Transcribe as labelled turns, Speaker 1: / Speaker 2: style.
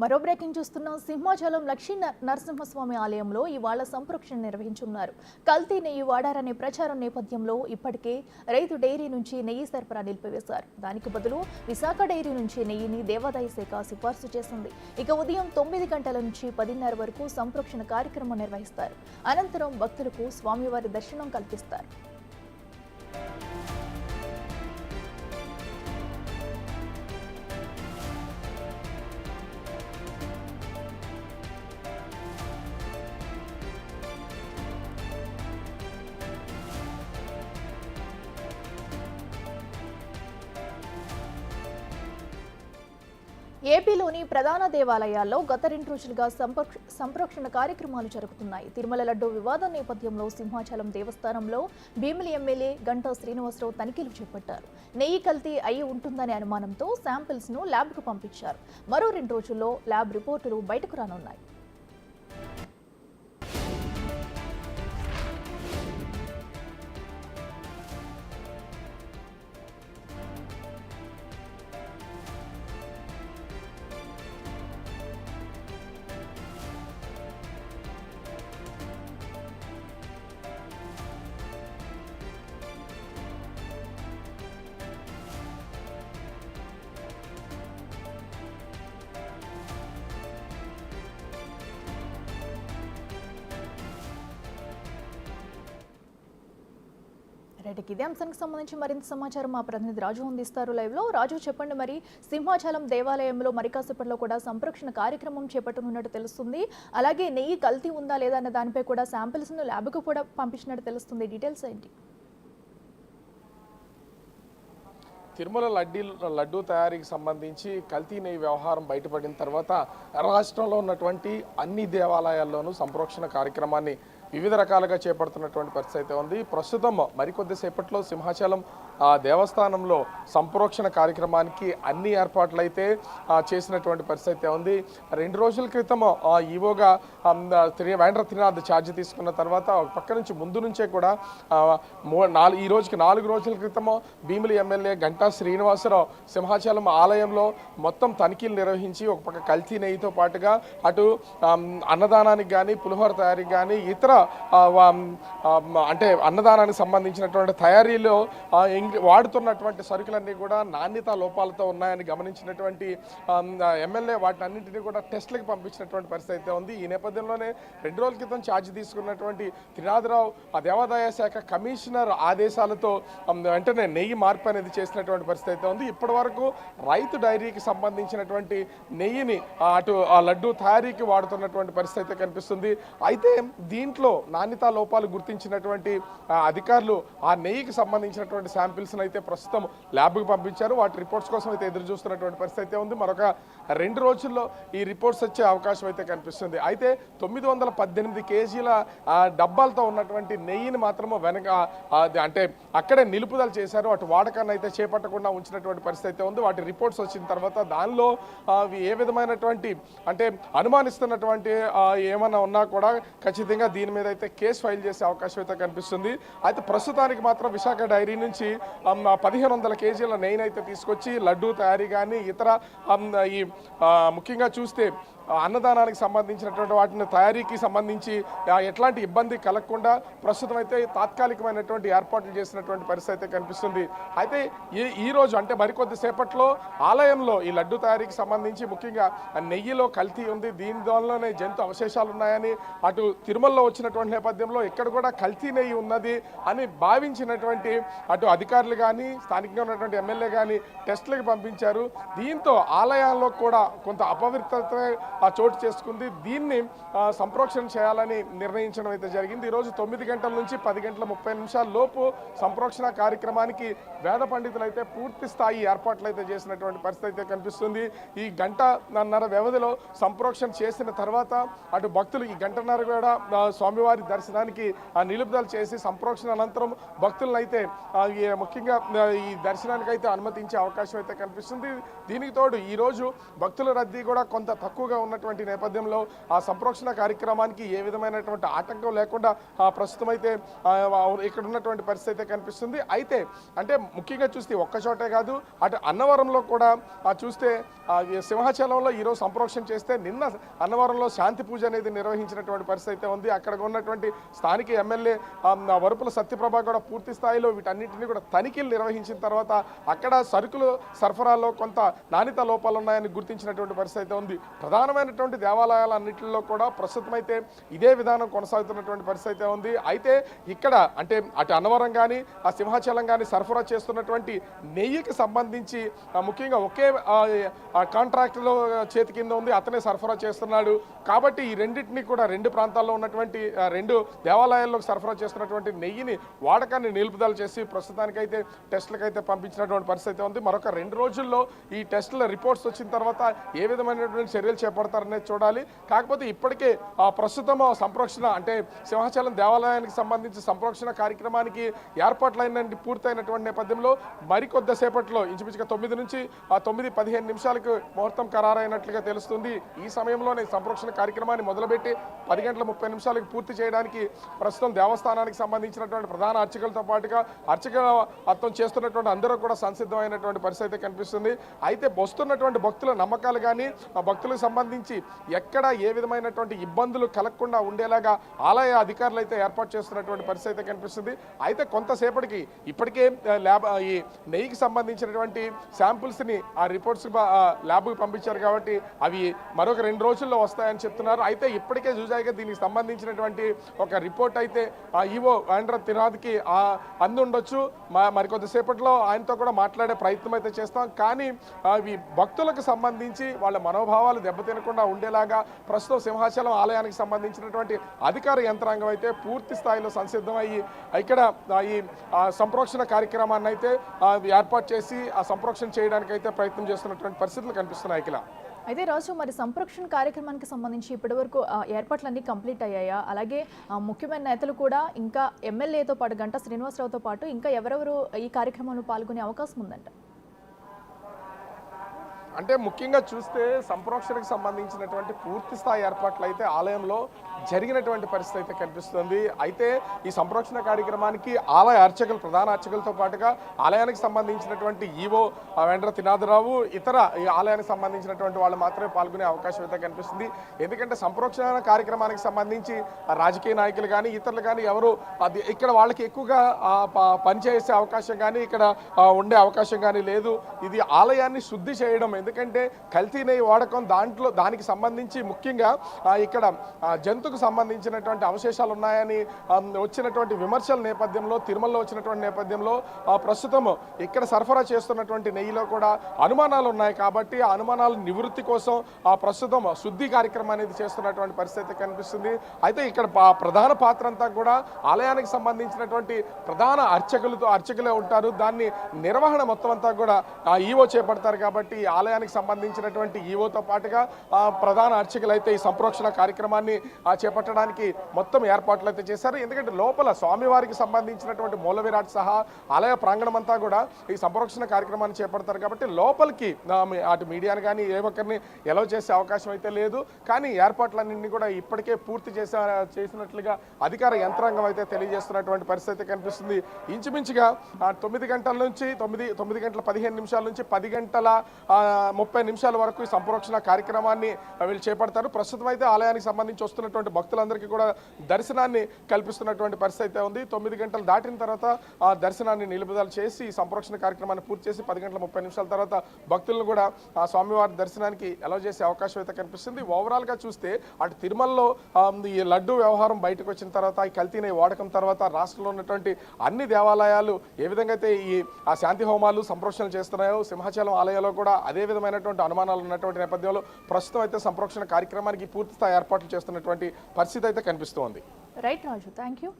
Speaker 1: మరో బ్రేకింగ్ చూస్తున్నాం. సింహాచలం లక్ష్మీ నరసింహస్వామి ఆలయంలో ఇవాళ సంప్రోక్షణ నిర్వహించున్నారు. కల్తీ నెయ్యి వాడారనే ప్రచారం నేపథ్యంలో ఇప్పటికే రైతు డైరీ నుంచి నెయ్యి సరఫరా నిలిపివేశారు. దానికి బదులు విశాఖ డైరీ నుంచి నెయ్యిని దేవాదాయ శాఖ సిఫార్సు చేసింది. ఇక ఉదయం 9 గంటల నుంచి 10:30 వరకు సంప్రోక్షణ కార్యక్రమం నిర్వహిస్తారు. అనంతరం భక్తులకు స్వామివారి దర్శనం కల్పిస్తారు. ఏపీలోని ప్రధాన దేవాలయాల్లో గత 2 రోజులుగా సంప్రోక్షణ కార్యక్రమాలు జరుగుతున్నాయి. తిరుమల లడ్డూ వివాదం నేపథ్యంలో సింహాచలం దేవస్థానంలో భీమిలి ఎమ్మెల్యే గంటా శ్రీనివాసరావు తనిఖీలు చేపట్టారు. నెయ్యి కల్తీ అయి ఉంటుందనే అనుమానంతో శాంపిల్స్ ను ల్యాబ్కు పంపించారు. మరో 2 రోజుల్లో ల్యాబ్ రిపోర్టులు బయటకు రానున్నాయి. ఇదే అంశానికి సంబంధించి మరింత సమాచారం మా ప్రతినిధి రాజు అందిస్తారు లైవ్ లో. రాజు, చెప్పండి, మరి సింహాచలం దేవాలయంలో మరి కాసేపట్లో కూడా సంప్రోక్షణ కార్యక్రమం చేపట్టనున్నట్టు తెలుస్తుంది. అలాగే నెయ్యి కల్తీ ఉందా లేదా అన్న దానిపై కూడా శాంపిల్స్ ను ల్యాబ్కు కూడా పంపించినట్టు తెలుస్తుంది. డీటెయిల్స్ ఏంటి?
Speaker 2: తిరుమల లడ్డూ తయారీకి సంబంధించి కల్తీ నెయ్యి వ్యవహారం బయటపడిన తర్వాత రాష్ట్రంలో ఉన్నటువంటి అన్ని దేవాలయాల్లోనూ సంప్రోక్షణ కార్యక్రమాన్ని వివిధ రకాలుగా చేపడుతున్నటువంటి పరిస్థితి అయితే ఉంది. ప్రస్తుతం మరికొద్దిసేపట్లో సింహాచలం దేవస్థానంలో సంప్రోక్షణ కార్యక్రమానికి అన్ని ఏర్పాట్లు అయితే చేసినటువంటి పరిస్థితి ఉంది. 2 రోజుల క్రితం ఈవోగా వేండ్ర త్రినాథ్ ఛార్జ్ తీసుకున్న తర్వాత ఒక పక్క నుంచి ముందు నుంచే కూడా ఈ రోజుకి 4 రోజుల క్రితం భీమిలి ఎమ్మెల్యే గంటా శ్రీనివాసరావు సింహాచలం ఆలయంలో మొత్తం తనిఖీలు నిర్వహించి ఒక పక్క కల్తీ నెయ్యితో పాటుగా అటు అన్నదానానికి కానీ పులిహోర తయారీకి కానీ ఇతర అంటే అన్నదానానికి సంబంధించినటువంటి తయారీలో వాడుతున్నటువంటి సరుకులన్నీ కూడా నాణ్యత లోపాలతో ఉన్నాయని గమనించినటువంటి ఎమ్మెల్యే వాటిని అన్నింటినీ కూడా టెస్టులకు పంపించినటువంటి పరిస్థితి అయితే ఉంది. ఈ నేపథ్యంలోనే 2 రోజుల క్రితం ఛార్జ్ తీసుకున్నటువంటి త్రినాథరావు దేవాదాయ శాఖ కమిషనర్ ఆదేశాలతో వెంటనే నెయ్యి మార్పు అనేది చేసినటువంటి పరిస్థితి అయితే ఉంది. ఇప్పటి వరకు రైతు డైరీకి సంబంధించినటువంటి నెయ్యిని అటు లడ్డూ తయారీకి వాడుతున్నటువంటి పరిస్థితి కనిపిస్తుంది. అయితే దీంట్లో నాణ్యతా లోపాలు గుర్తించినటువంటి అధికారులు ఆ నెయ్యికి సంబంధించినటువంటి శాంపిల్స్ అయితే ప్రస్తుతం ల్యాబ్కి పంపించారు. వాటి రిపోర్ట్స్ కోసం అయితే ఎదురు చూస్తున్నటువంటి పరిస్థితి అయితే ఉంది. మరొక 2 రోజుల్లో ఈ రిపోర్ట్స్ వచ్చే అవకాశం అయితే కనిపిస్తుంది. అయితే 918 కేజీల డబ్బాలతో ఉన్నటువంటి నెయ్యిని మాత్రము అంటే అక్కడే నిలుపుదల చేశారు. అటు వాడకాన్ని అయితే చేపట్టకుండా ఉంచినటువంటి పరిస్థితి అయితే ఉంది. వాటి రిపోర్ట్స్ వచ్చిన తర్వాత దానిలో ఏ విధమైనటువంటి అంటే అనుమానిస్తున్నటువంటి ఏమన్నా ఉన్నా కూడా ఖచ్చితంగా దీని మీద అయితే కేసు ఫైల్ చేసే అవకాశం అయితే కనిపిస్తుంది. అయితే ప్రస్తుతానికి మాత్రం విశాఖ డైరీ నుంచి 1500 కేజీల నెయ్యిని అయితే తీసుకొచ్చి లడ్డూ తయారీ కానీ ఇతర ఈ ముఖ్యంగా చూస్తే అన్నదానానికి సంబంధించినటువంటి వాటిని తయారీకి సంబంధించి ఎట్లాంటి ఇబ్బంది కలగకుండా ప్రస్తుతం అయితే తాత్కాలికమైనటువంటి ఏర్పాట్లు చేసినటువంటి పరిస్థితి అయితే కనిపిస్తుంది. అయితే ఈ రోజు అంటే మరికొద్ది సేపట్లో ఆలయంలో ఈ లడ్డు తయారీకి సంబంధించి ముఖ్యంగా నెయ్యిలో కల్తీ ఉంది, దీని దానిలోనే జంతు అవశేషాలు ఉన్నాయని అటు తిరుమలలో వచ్చినటువంటి నేపథ్యంలో ఇక్కడ కూడా కల్తీ నెయ్యి ఉన్నది అని భావించినటువంటి అటు అధికారులు కానీ స్థానికంగా ఉన్నటువంటి ఎమ్మెల్యే కానీ టెస్టులకు పంపించారు. దీంతో ఆలయాల్లో కూడా కొంత అపవిత్రత చోటు చేసుకుంది. దీన్ని సంప్రోక్షణ చేయాలని నిర్ణయించడం అయితే జరిగింది. ఈరోజు 9 గంటల నుంచి 10:30 లోపు సంప్రోక్షణ కార్యక్రమానికి వేద పండితులు అయితే పూర్తి స్థాయి ఏర్పాట్లు అయితే చేసినటువంటి పరిస్థితి అయితే కనిపిస్తుంది. ఈ 1.5 వ్యవధిలో సంప్రోక్షణ చేసిన తర్వాత అటు భక్తులు ఈ 1.5 కూడా స్వామివారి దర్శనానికి నిలుపుదల చేసి సంప్రోక్షణ అనంతరం భక్తులను అయితే ముఖ్యంగా ఈ దర్శనానికి అయితే అనుమతించే అవకాశం అయితే కనిపిస్తుంది. దీనికి తోడు ఈరోజు భక్తుల రద్దీ కూడా కొంత తక్కువగా ఉన్నటువంటి నేపథ్యంలో ఆ సంప్రోక్షణ కార్యక్రమానికి ఏ విధమైనటువంటి ఆటంకం లేకుండా ప్రస్తుతం అయితే ఇక్కడ ఉన్నటువంటి పరిస్థితి అయితే కనిపిస్తుంది. అయితే అంటే ముఖ్యంగా చూస్తే ఒక్క చోటే కాదు, అటు అన్నవరంలో కూడా చూస్తే సింహాచలంలో ఈరోజు సంప్రోక్షణ చేస్తే నిన్న అన్నవరంలో శాంతి పూజ అనేది నిర్వహించినటువంటి పరిస్థితి అయితే ఉంది. అక్కడ ఉన్నటువంటి స్థానిక ఎమ్మెల్యే వరుపుల సత్యప్రభ కూడా పూర్తి స్థాయిలో వీటన్నిటిని కూడా తనిఖీలు నిర్వహించిన తర్వాత అక్కడ సరుకులు సరఫరాలో కొంత నాణ్యత లోపాలు ఉన్నాయని గుర్తించినటువంటి పరిస్థితి అయితే ఉంది. ప్రధానమైనటువంటి దేవాలయాలన్నింటిలో కూడా ప్రస్తుతం అయితే ఇదే విధానం కొనసాగుతున్నటువంటి పరిస్థితి అయితే ఉంది. అయితే ఇక్కడ అంటే అటు అన్నవరం కానీ ఆ సింహాచలం కానీ సరఫరా చేస్తున్నటువంటి నెయ్యికి సంబంధించి ముఖ్యంగా ఒకే కాంట్రాక్టులో చేతి కింద ఉంది, అతనే సరఫరా చేస్తున్నాడు. కాబట్టి ఈ రెండింటినీ కూడా రెండు ప్రాంతాల్లో ఉన్నటువంటి రెండు దేవాలయాల్లో సరఫరా చేస్తున్నటువంటి నెయ్యిని వాడకాన్ని నిలుపుదల చేసి ప్రస్తుతానికైతే టెస్టులకైతే పంపించినటువంటి పరిస్థితి ఉంది. మరొక 2 రోజుల్లో ఈ టెస్టుల రిపోర్ట్స్ వచ్చిన తర్వాత ఏ విధమైనటువంటి చర్యలు చేపడతారనేది చూడాలి. కాకపోతే ఇప్పటికే ప్రస్తుతం సంప్రోక్షణ అంటే సింహాచలం దేవాలయానికి సంబంధించి సంప్రోక్షణ కార్యక్రమానికి ఏర్పాట్లైన పూర్తయినటువంటి నేపథ్యంలో మరికొద్దిసేపట్లో ఇంచుమించుగా 9 నుంచి 9:15 నిమిషాలకు ముహూర్తం ఖరారైనట్లుగా తెలుస్తుంది. ఈ సమయంలోనే సంప్రోక్షణ కార్యక్రమాన్ని మొదలుపెట్టి 10:30 పూర్తి చేయడానికి ప్రస్తుతం దేవస్థానానికి సంబంధించినటువంటి ప్రధాన అర్చకులతో పాటుగా అర్థం చేస్తున్నటువంటి అందరూ కూడా సంసిద్ధమైనటువంటి పరిస్థితి కనిపిస్తుంది. అయితే వస్తున్నటువంటి భక్తుల నమ్మకాలు కానీ ఆ భక్తులకు సంబంధించి ఎక్కడ ఏ విధమైనటువంటి ఇబ్బందులు కలగకుండా ఉండేలాగా ఆలయ అధికారులు అయితే ఏర్పాటు చేస్తున్నటువంటి పరిస్థితి కనిపిస్తుంది. అయితే కొంతసేపటికి ఇప్పటికే ఈ నెయ్యికి సంబంధించినటువంటి శాంపుల్స్ని ఆ రిపోర్ట్స్ ల్యాబ్కి పంపించారు కాబట్టి అవి మరొక 2 రోజుల్లో వస్తాయని చెప్తున్నారు. అయితే ఇప్పటికే చూసాయిగా దీనికి సంబంధించినటువంటి ఒక రిపోర్ట్ అయితే ఈవో వేంద్ర తినాద్కి అందుండొచ్చు. మరికొద్దిసేపట్లో ఆయనతో కూడా మాట్లాడే ప్రయత్నం అయితే చేస్తాం. కానీ అవి భక్తులకు సంబంధించి వాళ్ళ మనోభావాలు దెబ్బతినకుండా ఉండేలాగా ప్రస్తుతం సింహాచలం ఆలయానికి సంబంధించినటువంటి అధికార యంత్రాంగం అయితే పూర్తి స్థాయిలో సంసిద్ధమయ్యి ఇక్కడ ఈ సంప్రోక్షణ కార్యక్రమాన్ని అయితే ఏర్పాటు చేసి ఆ సంప్రోక్షణ చేయడానికి అయితే ప్రయత్నం చేస్తున్నటువంటి పరిస్థితులు కనిపిస్తున్నాయి. ఇక్కడ
Speaker 1: అయితే రాజు మరి సంప్రోక్షణ కార్యక్రమానికి సంబంధించి ఇప్పటివరకు ఏర్పాట్లన్నీ కంప్లీట్ అయ్యాయా? అలాగే ముఖ్యమైన నేతలు కూడా ఇంకా ఎమ్మెల్యేతో పాటు గంటా శ్రీనివాసరావుతో పాటు ఇంకా ఎవరెవరు ఈ కార్యక్రమంలో పాల్గొనే అవకాశం ఉందంట?
Speaker 2: అంటే ముఖ్యంగా చూస్తే సంప్రోక్షణకు సంబంధించినటువంటి పూర్తి స్థాయి ఏర్పాట్లు అయితే ఆలయంలో జరిగినటువంటి పరిస్థితి అయితే కనిపిస్తుంది. అయితే ఈ సంప్రోక్షణ కార్యక్రమానికి ఆలయ అర్చకులు ప్రధాన అర్చకులతో పాటుగా ఆలయానికి సంబంధించినటువంటి ఈవో వేంద్ర తినాదరావు ఇతర ఈ ఆలయానికి సంబంధించినటువంటి వాళ్ళు మాత్రమే పాల్గొనే అవకాశం అయితే కనిపిస్తుంది. ఎందుకంటే సంప్రోక్షణ కార్యక్రమానికి సంబంధించి రాజకీయ నాయకులు కానీ ఇతరులు కానీ ఎవరు ఇక్కడ వాళ్ళకి ఎక్కువగా పనిచేసే అవకాశం కానీ ఇక్కడ ఉండే అవకాశం కానీ లేదు. ఇది ఆలయాన్ని శుద్ధి చేయడం. ఎందుకంటే కల్తీ నెయ్యి వాడకం దానికి సంబంధించి ముఖ్యంగా ఇక్కడ జంతుకు సంబంధించినటువంటి అవశేషాలు ఉన్నాయని వచ్చినటువంటి విమర్శల నేపథ్యంలో తిరుమలలో వచ్చినటువంటి నేపథ్యంలో ప్రస్తుతం ఇక్కడ సరఫరా చేస్తున్నటువంటి నెయ్యిలో కూడా అనుమానాలు ఉన్నాయి. కాబట్టి ఆ అనుమానాల నివృత్తి కోసం ప్రస్తుతం శుద్ధి కార్యక్రమం అనేది చేస్తున్నటువంటి పరిస్థితి కనిపిస్తుంది. అయితే ఇక్కడ ప్రధాన పాత్ర అంతా కూడా ఆలయానికి సంబంధించినటువంటి ప్రధాన అర్చకులే ఉంటారు. దాన్ని నిర్వహణ మొత్తం అంతా కూడా ఈవో చేపడతారు. కాబట్టి ఆలయానికి సంబంధించినటువంటి ఈవోతో పాటుగా ప్రధాన అర్చకులు అయితే ఈ సంప్రోక్షణ కార్యక్రమాన్ని చేపట్టడానికి మొత్తం ఏర్పాట్లు అయితే చేశారు. ఎందుకంటే లోపల స్వామివారికి సంబంధించినటువంటి మూల విరాట్ సహా ఆలయ ప్రాంగణం అంతా కూడా ఈ సంప్రోక్షణ కార్యక్రమాన్ని చేపడతారు. కాబట్టి లోపలికి అటు మీడియాని కానీ ఏ ఒక్కరిని ఎలవ్ చేసే అవకాశం అయితే లేదు. కానీ ఏర్పాట్లన్నింటినీ కూడా ఇప్పటికే పూర్తి చేసినట్లుగా అధికార యంత్రాంగం అయితే తెలియజేస్తున్నటువంటి పరిస్థితి కనిపిస్తుంది. ఇంచుమించుగా 9 గంటల నుంచి 9:15 నుంచి 10:30 వరకు ఈ సంప్రోక్షణ కార్యక్రమాన్ని వీళ్ళు చేపడతారు. ప్రస్తుతం అయితే ఆలయానికి సంబంధించి వస్తున్నటువంటి భక్తులందరికీ కూడా దర్శనాన్ని కల్పిస్తున్నటువంటి పరిస్థితి అయితే ఉంది. 9 గంటలు దాటిన తర్వాత ఆ దర్శనాన్ని నిలుపుదల చేసి ఈ సంప్రోక్షణ కార్యక్రమాన్ని పూర్తి చేసి 10:30 తర్వాత భక్తులను కూడా ఆ స్వామివారి దర్శనానికి అలౌ చేసే అవకాశం అయితే కనిపిస్తుంది. ఓవరాల్గా చూస్తే అటు తిరుమలలో ఈ లడ్డు వ్యవహారం బయటకు వచ్చిన తర్వాత ఈ కల్తీని వాడకం తర్వాత రాష్ట్రంలో ఉన్నటువంటి అన్ని దేవాలయాలు ఏ విధంగా అయితే ఈ శాంతి హోమాలు సంప్రోక్షణలు చేస్తున్నాయో సింహాచలం ఆలయంలో కూడా అదే విధమైనటువంటి అనుమానాలు ఉన్నటువంటి నేపథ్యంలో ప్రస్తుతం అయితే సంప్రోక్షణ కార్యక్రమానికి పూర్తి స్థాయి ఏర్పాట్లు చేస్తున్నటువంటి పరిస్థితి అయితే కనిపిస్తోంది.
Speaker 1: Right Raju, thank you.